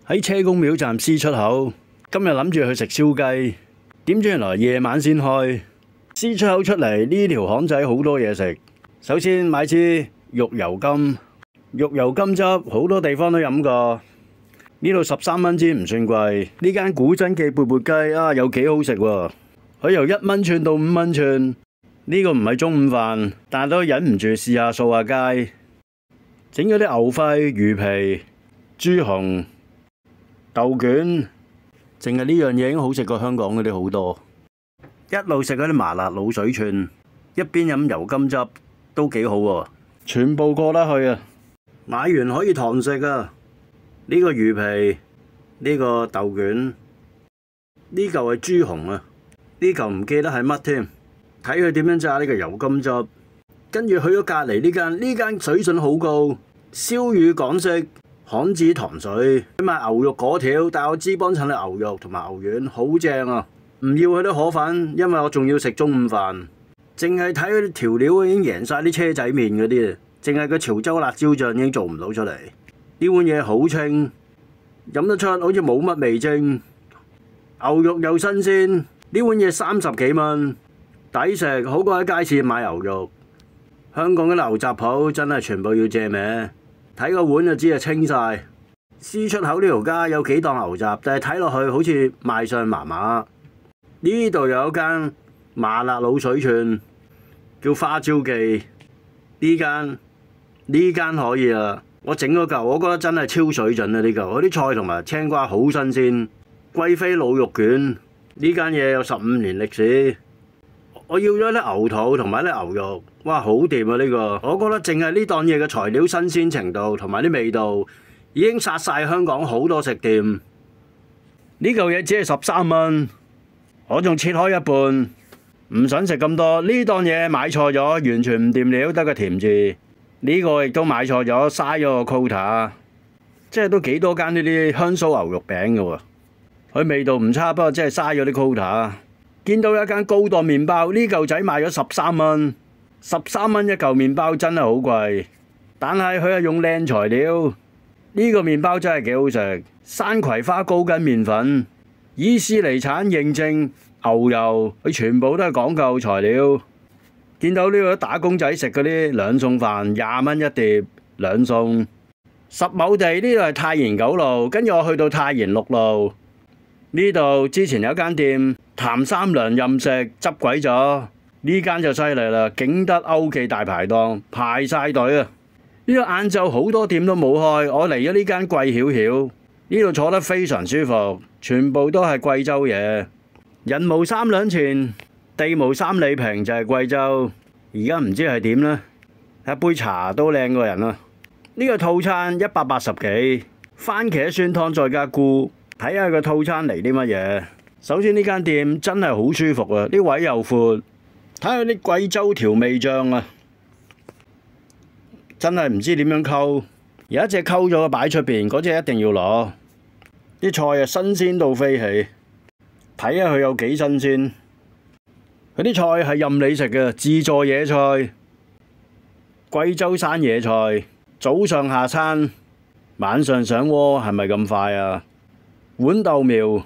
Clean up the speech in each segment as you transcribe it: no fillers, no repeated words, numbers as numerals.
喺車公廟站 C 出口，今日諗住去食燒雞，點知原來夜晚先開。C 出口出嚟呢條巷仔好多嘢食。首先買支玉油金，玉油金汁好多地方都飲過，呢度13蚊支唔算貴。呢間古珍記缽缽雞啊，有幾好食喎！佢由1蚊串到5蚊串，呢個唔係中午飯，但係都忍唔住試下掃下街。整咗啲牛肺、魚皮、豬紅、豆卷，淨係呢樣嘢已經好食過香港嗰啲好多。一路食嗰啲麻辣滷水串，一邊飲油甘汁都幾好喎，全部過得去啊！買完可以堂食啊！呢個魚皮，呢個豆卷，呢嚿係豬紅啊！呢嚿唔記得係乜添，睇佢點樣炸呢個油甘汁。跟住去咗隔離呢間水準好高，燒魚港式巷子糖水，佢賣牛肉果條，但我知幫襯你牛肉同埋牛丸，好正啊！唔要佢啲河粉，因為我仲要食中午飯。淨係睇佢啲調料已經贏晒啲車仔麵嗰啲啊！淨係個潮州辣椒醬已經做唔到出嚟。呢碗嘢好清，飲得出好似冇乜味精，牛肉又新鮮。呢碗嘢30幾蚊，抵食，好過喺街市買牛肉。香港嘅牛雜鋪真係全部要借名，睇個碗就知係清晒。C 出口呢條街有幾檔牛雜，但係睇落去好似賣相麻麻。呢度有一間麻辣滷水串，叫花椒記。呢間可以啊！我整嗰嚿，我覺得真係超水準啊！呢嚿嗰啲菜同埋青瓜好新鮮。貴妃滷肉卷，呢間嘢有15年歷史。我要咗啲牛肚同埋啲牛肉，哇，好掂啊！呢個我覺得淨係呢檔嘢嘅材料新鮮程度同埋啲味道，已經殺晒香港好多食店。呢嚿嘢只係13蚊，我仲切開一半，唔想食咁多。呢檔嘢買錯咗，完全唔掂料，得個甜字。呢個亦都買錯咗，嘥咗個 quota， 即係都幾多間呢啲香酥牛肉餅嘅喎。佢味道唔差，不過真係嘥咗啲 quota。見到一間高檔麵包，呢嚿仔賣咗13蚊，13蚊一嚿麵包真係好貴。但係佢係用靚材料，呢個麵包真係幾好食。山葵花高筋麵粉，伊斯尼產認證牛油，佢全部都係講究材料。見到呢個打工仔食嗰啲兩餸飯，20蚊一碟兩餸。十畝地呢度係太賢9路，跟住我去到太賢6路。呢度之前有間店譚三娘任食執鬼咗，呢間就犀利啦！景德歐記大排檔排晒隊啊！呢度晏晝好多店都冇開，我嚟咗呢間貴曉曉，呢度坐得非常舒服，全部都係貴州嘢。人無3兩錢，地無3里平就係貴州。而家唔知係點呢？一杯茶都靚過人啊！呢個套餐180幾，番茄酸湯再加菇。睇下個套餐嚟啲乜嘢。首先呢間店真係好舒服啊，啲位又闊。睇下啲貴州調味醬啊，真係唔知點樣溝。有一隻溝咗嘅擺出邊，嗰隻一定要攞。啲菜啊新鮮到飛起，睇下佢有幾新鮮。佢啲菜係任你食嘅，自助野菜，貴州山野菜。早上下餐，晚上上鍋係咪咁快啊？豌豆苗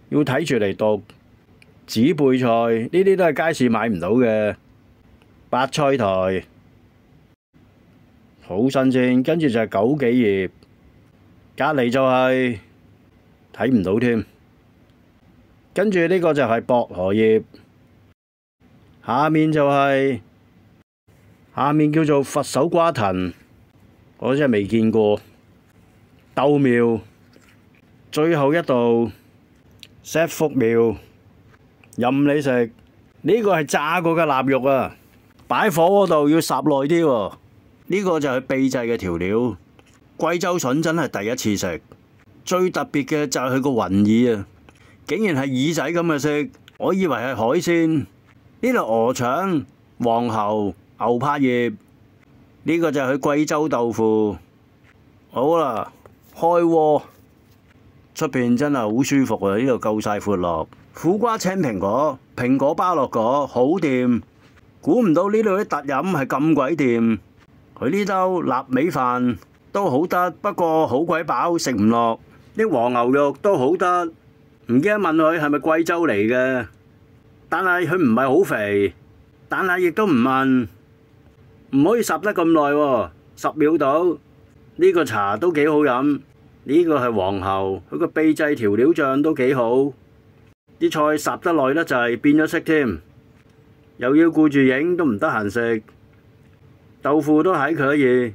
要睇住嚟讀，紫貝菜呢啲都係街市買唔到嘅。白菜苔好新鮮，跟住就係枸杞葉，隔離就係睇唔到添。跟住呢個就係薄荷葉，下面叫做佛手瓜藤，我真係未見過。豆苗。最後一道石福苗，任你食。呢個係炸過嘅臘肉啊，擺火嗰度要烚耐啲喎。呢個就係秘製嘅調料。貴州筍真係第一次食，最特別嘅就係佢個雲耳啊，竟然係耳仔咁嘅色，我以為係海鮮。呢度鵝腸、黃喉、牛柏葉，呢個就係佢貴州豆腐。好啦，開鍋。出邊真係好舒服啊！呢度夠晒闊落，苦瓜青蘋果，蘋果巴樂果，好掂。估唔到呢度啲特飲係咁鬼掂。佢呢兜臘味飯都好得，不過好鬼飽，食唔落。啲黃牛肉都好得，唔記得問佢係咪貴州嚟嘅，但係佢唔係好肥，但係亦都唔問，唔可以烚得咁耐喎，10秒到。呢個茶都幾好飲，呢個係皇后，佢個秘製調料醬都幾好。啲菜烚得耐得滯，變咗色添，又要顧住影都唔得閒食。豆腐都係可以，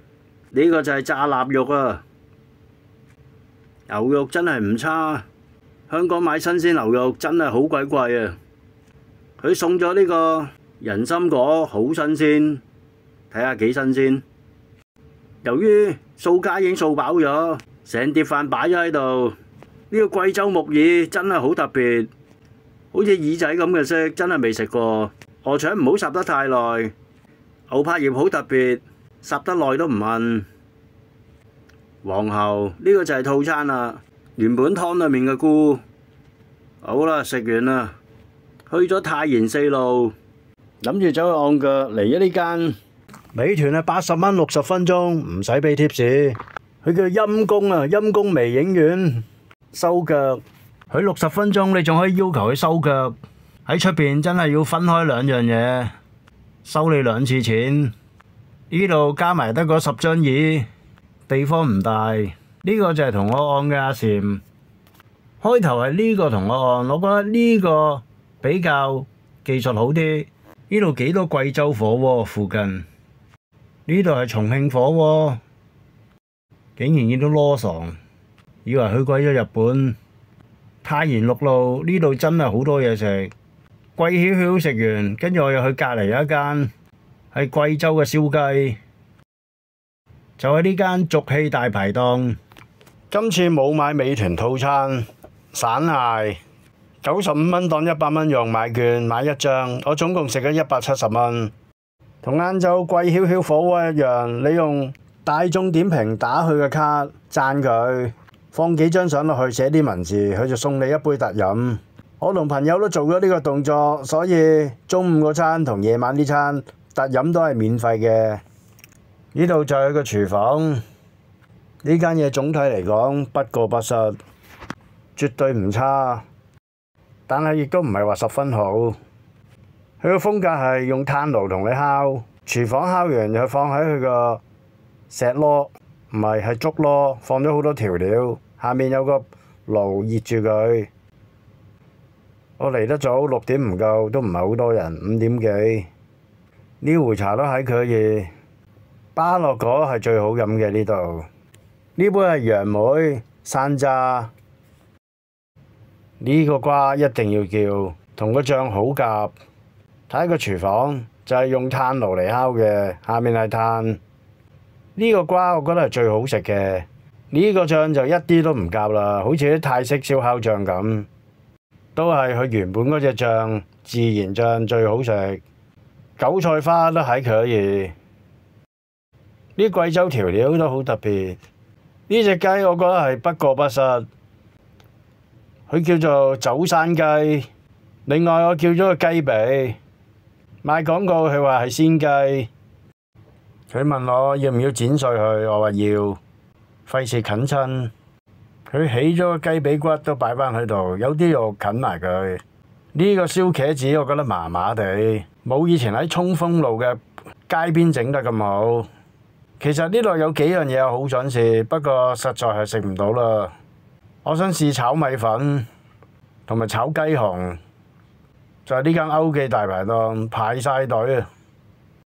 呢個就係炸臘肉啊！牛肉真係唔差，香港買新鮮牛肉真係好鬼貴啊！佢送咗呢個人參果，好新鮮，睇下幾新鮮。由於掃街已經掃飽咗，成碟飯擺咗喺度。呢個貴州木耳真係好特別，好似耳仔咁嘅色，真係未食過。鵝腸唔好烚得太耐，牛柏葉好特別，烚得耐都唔問。皇后呢個就係套餐啦，原本湯裡面嘅菇。好啦，食完啦，去咗太賢四路，諗住走去按腳嚟咗呢間美團係80蚊60分鐘，唔使俾貼士。佢叫陰公啊，陰公微影院收腳。佢60分鐘，你仲可以要求佢收腳。喺出邊真係要分開兩樣嘢，收你2次錢。呢度加埋得嗰10張椅，地方唔大。呢個就係同我按嘅阿禪。開頭係呢個同我按，我覺得呢個比較技術好啲。呢度幾多貴州火鍋附近？呢度係重慶火鍋，竟然見到羅桑，以為去鬼咗日本。太賢六路呢度真係好多嘢食，貴曉曉食完，跟住我又去隔離有一間係貴州嘅燒雞，就係呢間俗氣大排檔。今次冇買美團套餐，散蟹95蚊當100蚊用，買券買1張，我總共食咗170蚊。同晏晝貴曉曉火鍋一樣，你用大眾點評打佢嘅卡，讚佢，放幾張相落去，寫啲文字，佢就送你一杯特飲。我同朋友都做咗呢個動作，所以中午嗰餐同夜晚呢餐特飲都係免費嘅。呢度就係個廚房，呢間嘢總體嚟講不過不失，絕對唔差，但係亦都唔係話十分好。佢個風格係用炭爐同你烤，廚房烤完就放喺佢個石鍋，唔係竹鍋，放咗好多調料，下面有個爐熱住佢。我嚟得早，6點唔夠，都唔係好多人，5點幾。呢壺茶都係可以，巴樂果係最好飲嘅呢度。呢杯係楊梅山楂，呢個瓜一定要叫，同個醬好夾。睇個廚房就係用炭爐嚟烤嘅，下面係炭。呢個瓜我覺得係最好食嘅，呢個醬就一啲都唔夾啦，好似啲泰式燒烤醬咁，都係佢原本嗰隻醬，自然醬最好食。韭菜花都係可以。啲貴州調料都好特別。呢隻雞我覺得係不過不失，佢叫做走山雞。另外我叫咗個雞髀。賣廣告佢話係鮮雞，佢問我要唔要剪碎佢，我話要，費事啃親。佢起咗個雞髀骨都擺返喺度，有啲肉啃埋佢。呢個燒茄子我覺得麻麻地，冇以前喺衝鋒路嘅街邊整得咁好。其實呢度有幾樣嘢我好想試，不過實在係食唔到啦。我想試炒米粉同埋炒雞紅。就係呢間歐記大排檔排晒隊啊！